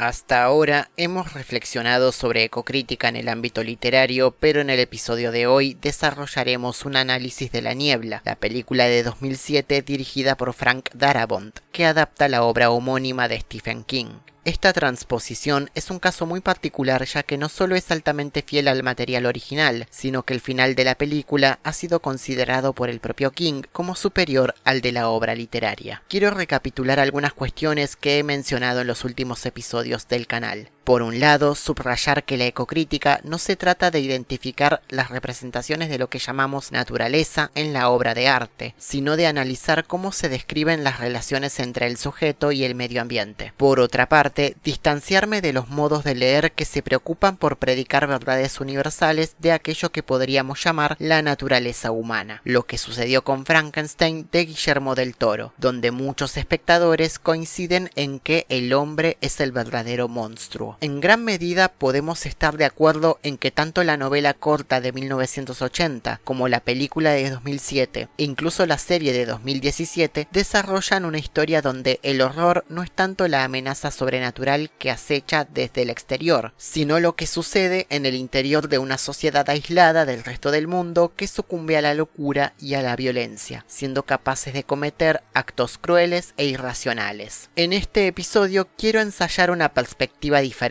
Hasta ahora hemos reflexionado sobre ecocrítica en el ámbito literario, pero en el episodio de hoy desarrollaremos un análisis de La Niebla, la película de 2007 dirigida por Frank Darabont, que adapta la obra homónima de Stephen King. Esta transposición es un caso muy particular, ya que no solo es altamente fiel al material original, sino que el final de la película ha sido considerado por el propio King como superior al de la obra literaria. Quiero recapitular algunas cuestiones que he mencionado en los últimos episodios del canal. Por un lado, subrayar que la ecocrítica no se trata de identificar las representaciones de lo que llamamos naturaleza en la obra de arte, sino de analizar cómo se describen las relaciones entre el sujeto y el medio ambiente. Por otra parte, distanciarme de los modos de leer que se preocupan por predicar verdades universales de aquello que podríamos llamar la naturaleza humana, lo que sucedió con Frankenstein de Guillermo del Toro, donde muchos espectadores coinciden en que el hombre es el verdadero monstruo. En gran medida podemos estar de acuerdo en que tanto la novela corta de 1980 como la película de 2007 e incluso la serie de 2017 desarrollan una historia donde el horror no es tanto la amenaza sobrenatural que acecha desde el exterior, sino lo que sucede en el interior de una sociedad aislada del resto del mundo que sucumbe a la locura y a la violencia, siendo capaces de cometer actos crueles e irracionales. En este episodio quiero ensayar una perspectiva diferente,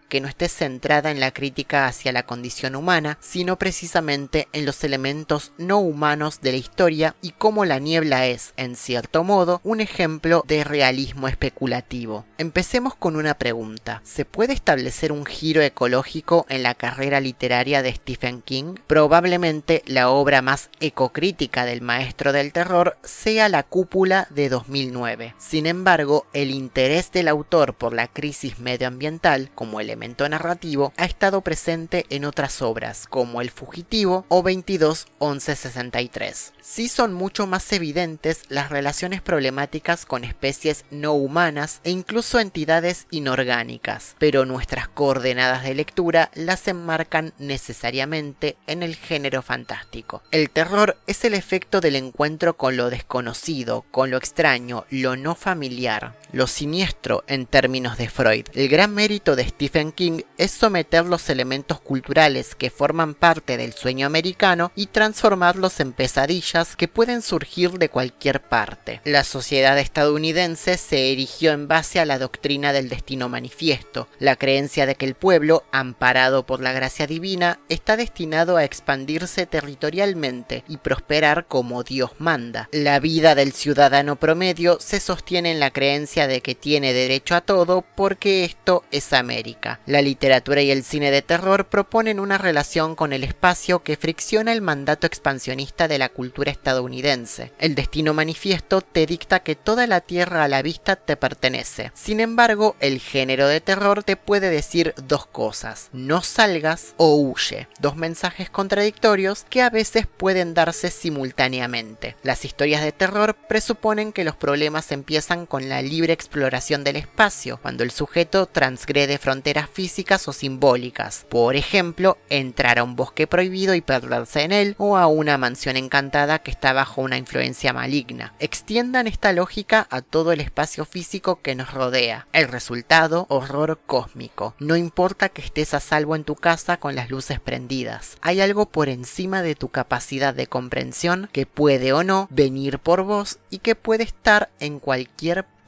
que no esté centrada en la crítica hacia la condición humana, sino precisamente en los elementos no humanos de la historia y cómo La Niebla es, en cierto modo, un ejemplo de realismo especulativo. Empecemos con una pregunta. ¿Se puede establecer un giro ecológico en la carrera literaria de Stephen King? Probablemente la obra más ecocrítica del maestro del terror sea La Cúpula de 2009. Sin embargo, el interés del autor por la crisis medioambiental como elemento narrativo ha estado presente en otras obras como El Fugitivo o 22-11-63. Sí son mucho más evidentes las relaciones problemáticas con especies no humanas e incluso entidades inorgánicas, pero nuestras coordenadas de lectura las enmarcan necesariamente en el género fantástico. El terror es el efecto del encuentro con lo desconocido, con lo extraño, lo no familiar, lo siniestro en términos de Freud. El gran mérito de Stephen King es someter los elementos culturales que forman parte del sueño americano y transformarlos en pesadillas que pueden surgir de cualquier parte. La sociedad estadounidense se erigió en base a la doctrina del destino manifiesto, la creencia de que el pueblo, amparado por la gracia divina, está destinado a expandirse territorialmente y prosperar como Dios manda. La vida del ciudadano promedio se sostiene en la creencia de que tiene derecho a todo porque esto es América. La literatura y el cine de terror proponen una relación con el espacio que fricciona el mandato expansionista de la cultura estadounidense. El destino manifiesto te dicta que toda la tierra a la vista te pertenece. Sin embargo, el género de terror te puede decir dos cosas: no salgas o huye. Dos mensajes contradictorios que a veces pueden darse simultáneamente. Las historias de terror presuponen que los problemas empiezan con la libre exploración del espacio, cuando el sujeto transgrede fronteras físicas o simbólicas. Por ejemplo, entrar a un bosque prohibido y perderse en él, o a una mansión encantada que está bajo una influencia maligna. Extiendan esta lógica a todo el espacio físico que nos rodea. El resultado: horror cósmico. No importa que estés a salvo en tu casa con las luces prendidas. Hay algo por encima de tu capacidad de comprensión que puede o no venir por vos y que puede estar en cualquier parte.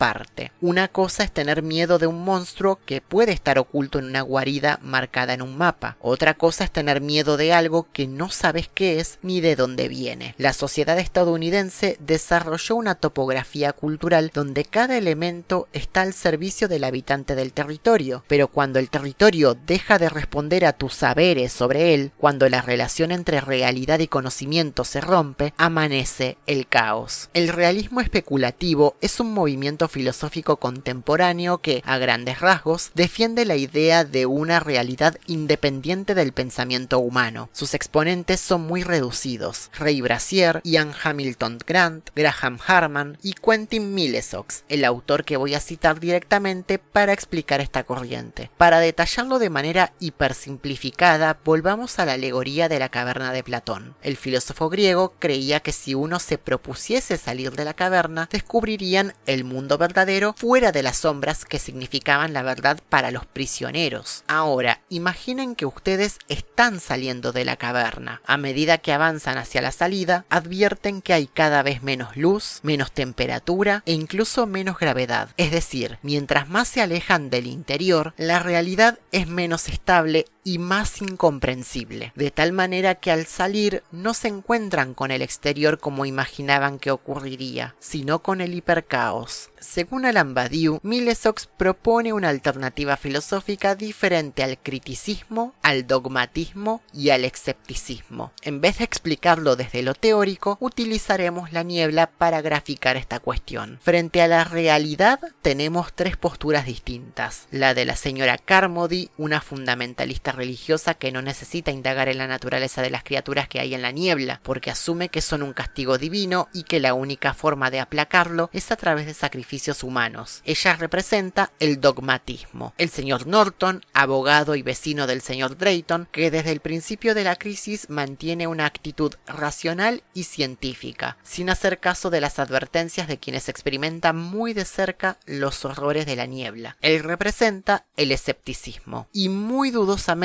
Una cosa es tener miedo de un monstruo que puede estar oculto en una guarida marcada en un mapa. Otra cosa es tener miedo de algo que no sabes qué es ni de dónde viene. La sociedad estadounidense desarrolló una topografía cultural donde cada elemento está al servicio del habitante del territorio, pero cuando el territorio deja de responder a tus saberes sobre él, cuando la relación entre realidad y conocimiento se rompe, amanece el caos. El realismo especulativo es un movimiento filosófico contemporáneo que, a grandes rasgos, defiende la idea de una realidad independiente del pensamiento humano. Sus exponentes son muy reducidos: Ray Brassier, Ian Hamilton Grant, Graham Harman y Quentin Millesox, el autor que voy a citar directamente para explicar esta corriente. Para detallarlo de manera hipersimplificada, volvamos a la alegoría de la caverna de Platón. El filósofo griego creía que si uno se propusiese salir de la caverna, descubrirían el mundo verdadero fuera de las sombras que significaban la verdad para los prisioneros. Ahora, imaginen que ustedes están saliendo de la caverna. A medida que avanzan hacia la salida, advierten que hay cada vez menos luz, menos temperatura e incluso menos gravedad. Es decir, mientras más se alejan del interior, la realidad es menos estable y más incomprensible, de tal manera que al salir no se encuentran con el exterior como imaginaban que ocurriría, sino con el hipercaos. Según Alain Badiou, Milesox propone una alternativa filosófica diferente al criticismo, al dogmatismo y al escepticismo. En vez de explicarlo desde lo teórico, utilizaremos la niebla para graficar esta cuestión. Frente a la realidad tenemos tres posturas distintas: la de la señora Carmody, una fundamentalista religiosa que no necesita indagar en la naturaleza de las criaturas que hay en la niebla, porque asume que son un castigo divino y que la única forma de aplacarlo es a través de sacrificios humanos. Ella representa el dogmatismo. El señor Norton, abogado y vecino del señor Drayton, que desde el principio de la crisis mantiene una actitud racional y científica, sin hacer caso de las advertencias de quienes experimentan muy de cerca los horrores de la niebla. Él representa el escepticismo, y muy dudosamente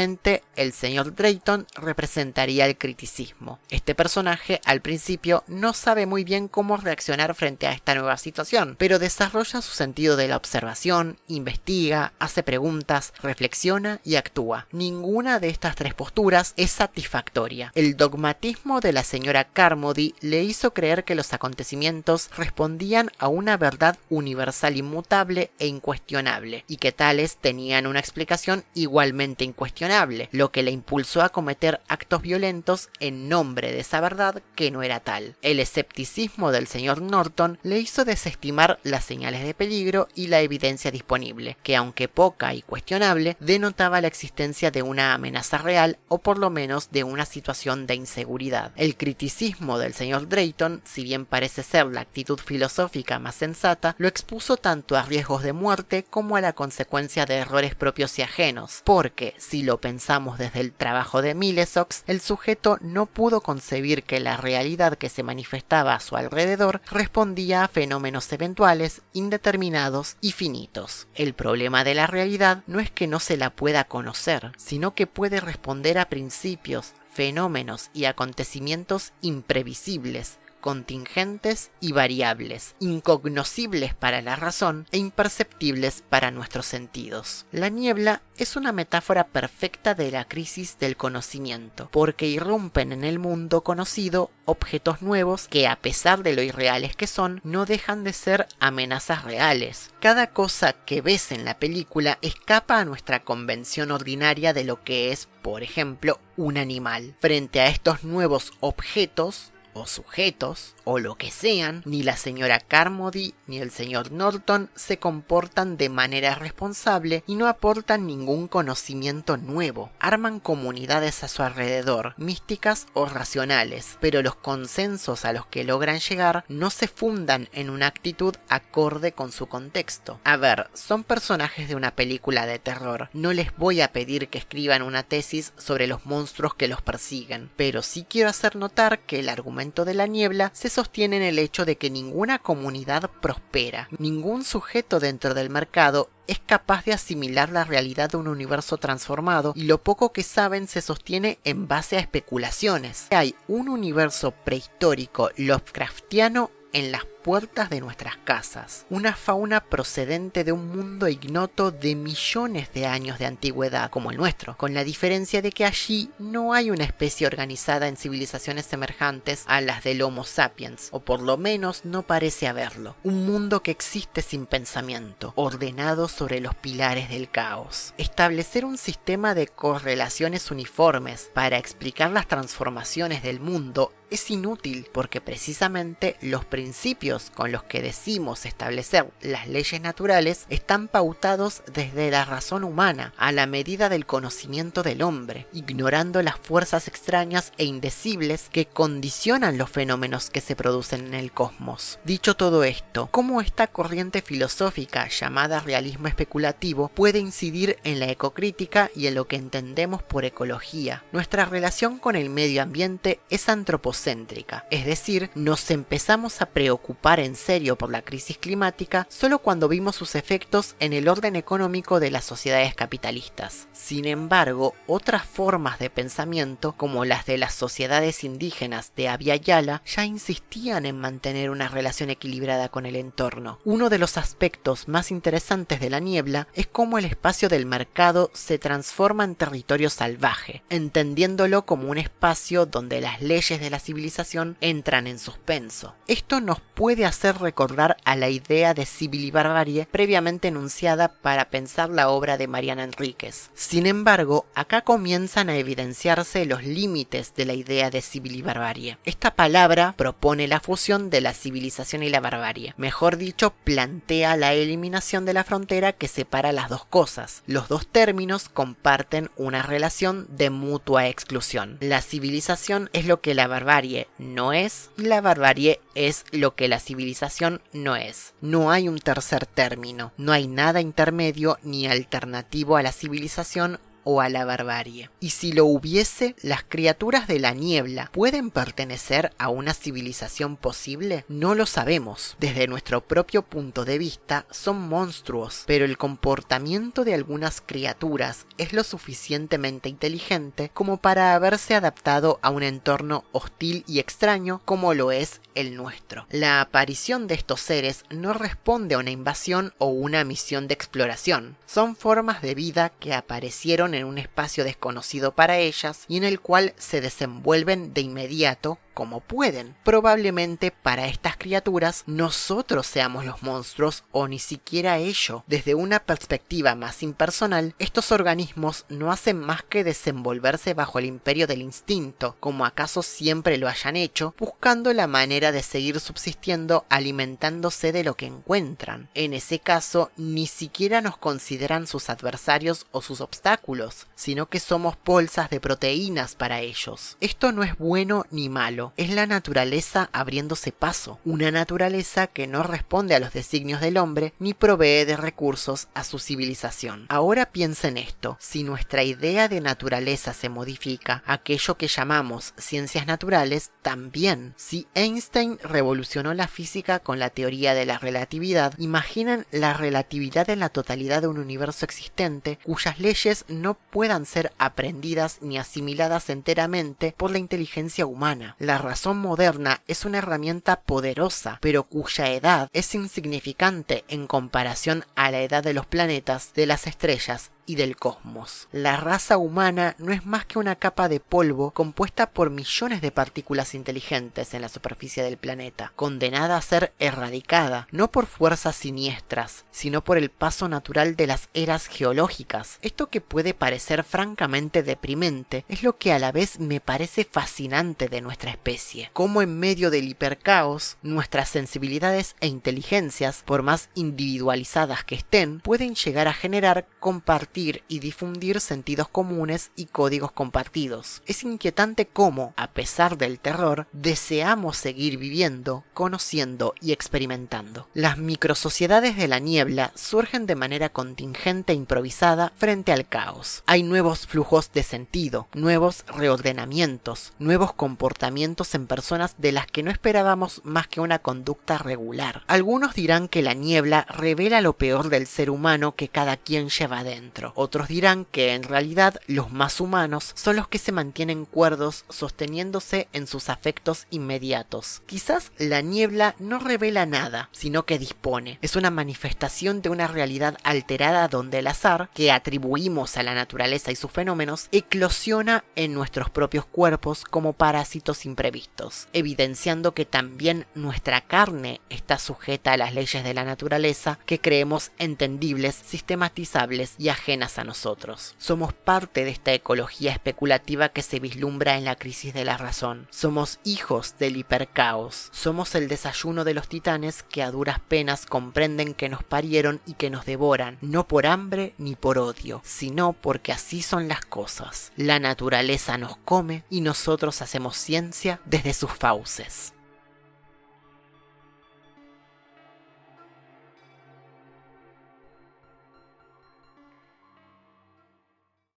el señor Drayton representaría el criticismo. Este personaje al principio no sabe muy bien cómo reaccionar frente a esta nueva situación, pero desarrolla su sentido de la observación, investiga, hace preguntas, reflexiona y actúa. Ninguna de estas tres posturas es satisfactoria. El dogmatismo de la señora Carmody le hizo creer que los acontecimientos respondían a una verdad universal inmutable e incuestionable, y que tales tenían una explicación igualmente incuestionable, lo que le impulsó a cometer actos violentos en nombre de esa verdad que no era tal. El escepticismo del señor Norton le hizo desestimar las señales de peligro y la evidencia disponible, que aunque poca y cuestionable, denotaba la existencia de una amenaza real o por lo menos de una situación de inseguridad. El criticismo del señor Drayton, si bien parece ser la actitud filosófica más sensata, lo expuso tanto a riesgos de muerte como a la consecuencia de errores propios y ajenos, porque, si lo pensamos desde el trabajo de Milesox, el sujeto no pudo concebir que la realidad que se manifestaba a su alrededor respondía a fenómenos eventuales, indeterminados y finitos. El problema de la realidad no es que no se la pueda conocer, sino que puede responder a principios, fenómenos y acontecimientos imprevisibles, contingentes y variables, incognoscibles para la razón e imperceptibles para nuestros sentidos. La niebla es una metáfora perfecta de la crisis del conocimiento, porque irrumpen en el mundo conocido objetos nuevos que, a pesar de lo irreales que son, no dejan de ser amenazas reales. Cada cosa que ves en la película escapa a nuestra convención ordinaria de lo que es, por ejemplo, un animal. Frente a estos nuevos objetos, o sujetos, o lo que sean, ni la señora Carmody ni el señor Norton se comportan de manera responsable y no aportan ningún conocimiento nuevo. Arman comunidades a su alrededor, místicas o racionales, pero los consensos a los que logran llegar no se fundan en una actitud acorde con su contexto. A ver, son personajes de una película de terror, no les voy a pedir que escriban una tesis sobre los monstruos que los persiguen, pero sí quiero hacer notar que el argumento de la niebla se sostiene en el hecho de que ninguna comunidad prospera, ningún sujeto dentro del mercado es capaz de asimilar la realidad de un universo transformado, y lo poco que saben se sostiene en base a especulaciones. Hay un universo prehistórico Lovecraftiano en las puertas de nuestras casas, una fauna procedente de un mundo ignoto de millones de años de antigüedad como el nuestro, con la diferencia de que allí no hay una especie organizada en civilizaciones semejantes a las del Homo sapiens, o por lo menos no parece haberlo. Un mundo que existe sin pensamiento, ordenado sobre los pilares del caos. Establecer un sistema de correlaciones uniformes para explicar las transformaciones del mundo es inútil, porque precisamente los principios con los que decimos establecer las leyes naturales están pautados desde la razón humana, a la medida del conocimiento del hombre, ignorando las fuerzas extrañas e indecibles que condicionan los fenómenos que se producen en el cosmos. Dicho todo esto, ¿cómo esta corriente filosófica llamada realismo especulativo puede incidir en la ecocrítica y en lo que entendemos por ecología? Nuestra relación con el medio ambiente es antropocéntrica, es decir, nos empezamos a preocupar preocupar en serio por la crisis climática solo cuando vimos sus efectos en el orden económico de las sociedades capitalistas. Sin embargo, otras formas de pensamiento, como las de las sociedades indígenas de Abya Yala, ya insistían en mantener una relación equilibrada con el entorno. Uno de los aspectos más interesantes de la niebla es cómo el espacio del mercado se transforma en territorio salvaje, entendiéndolo como un espacio donde las leyes de la civilización entran en suspenso. Esto nos puede hacer recordar a la idea de civil y barbarie previamente enunciada para pensar la obra de Mariana Enríquez. Sin embargo, acá comienzan a evidenciarse los límites de la idea de civil y barbarie. Esta palabra propone la fusión de la civilización y la barbarie. Mejor dicho, plantea la eliminación de la frontera que separa las dos cosas. Los dos términos comparten una relación de mutua exclusión. La civilización es lo que la barbarie no es, y la barbarie es lo que la civilización no es. No hay un tercer término, no hay nada intermedio ni alternativo a la civilización o a la barbarie. Y si lo hubiese, ¿las criaturas de la niebla pueden pertenecer a una civilización posible? No lo sabemos. Desde nuestro propio punto de vista, son monstruos, pero el comportamiento de algunas criaturas es lo suficientemente inteligente como para haberse adaptado a un entorno hostil y extraño como lo es el nuestro. La aparición de estos seres no responde a una invasión o una misión de exploración. Son formas de vida que aparecieron en un espacio desconocido para ellas y en el cual se desenvuelven de inmediato como pueden. Probablemente para estas criaturas nosotros seamos los monstruos o ni siquiera ello. Desde una perspectiva más impersonal, estos organismos no hacen más que desenvolverse bajo el imperio del instinto, como acaso siempre lo hayan hecho, buscando la manera de seguir subsistiendo alimentándose de lo que encuentran. En ese caso, ni siquiera nos consideran sus adversarios o sus obstáculos, sino que somos bolsas de proteínas para ellos. Esto no es bueno ni malo. Es la naturaleza abriéndose paso, una naturaleza que no responde a los designios del hombre ni provee de recursos a su civilización. Ahora piensa en esto: si nuestra idea de naturaleza se modifica, aquello que llamamos ciencias naturales también. Si Einstein revolucionó la física con la teoría de la relatividad, imaginen la relatividad en la totalidad de un universo existente cuyas leyes no puedan ser aprendidas ni asimiladas enteramente por la inteligencia humana. La razón moderna es una herramienta poderosa, pero cuya edad es insignificante en comparación a la edad de los planetas, de las estrellas y del cosmos. La raza humana no es más que una capa de polvo compuesta por millones de partículas inteligentes en la superficie del planeta, condenada a ser erradicada, no por fuerzas siniestras, sino por el paso natural de las eras geológicas. Esto, que puede parecer francamente deprimente, es lo que a la vez me parece fascinante de nuestra especie. Cómo en medio del hipercaos, nuestras sensibilidades e inteligencias, por más individualizadas que estén, pueden llegar a generar, compartir y difundir sentidos comunes y códigos compartidos. Es inquietante cómo, a pesar del terror, deseamos seguir viviendo, conociendo y experimentando. Las microsociedades de la niebla surgen de manera contingente e improvisada frente al caos. Hay nuevos flujos de sentido, nuevos reordenamientos, nuevos comportamientos en personas de las que no esperábamos más que una conducta regular. Algunos dirán que la niebla revela lo peor del ser humano que cada quien lleva dentro. Otros dirán que en realidad los más humanos son los que se mantienen cuerdos sosteniéndose en sus afectos inmediatos. Quizás la niebla no revela nada, sino que dispone. Es una manifestación de una realidad alterada donde el azar, que atribuimos a la naturaleza y sus fenómenos, eclosiona en nuestros propios cuerpos como parásitos imprevistos, evidenciando que también nuestra carne está sujeta a las leyes de la naturaleza que creemos entendibles, sistematizables y ajenas a nosotros. Somos parte de esta ecología especulativa que se vislumbra en la crisis de la razón. Somos hijos del hipercaos. Somos el desayuno de los titanes que a duras penas comprenden que nos parieron y que nos devoran, no por hambre ni por odio, sino porque así son las cosas. La naturaleza nos come y nosotros hacemos ciencia desde sus fauces.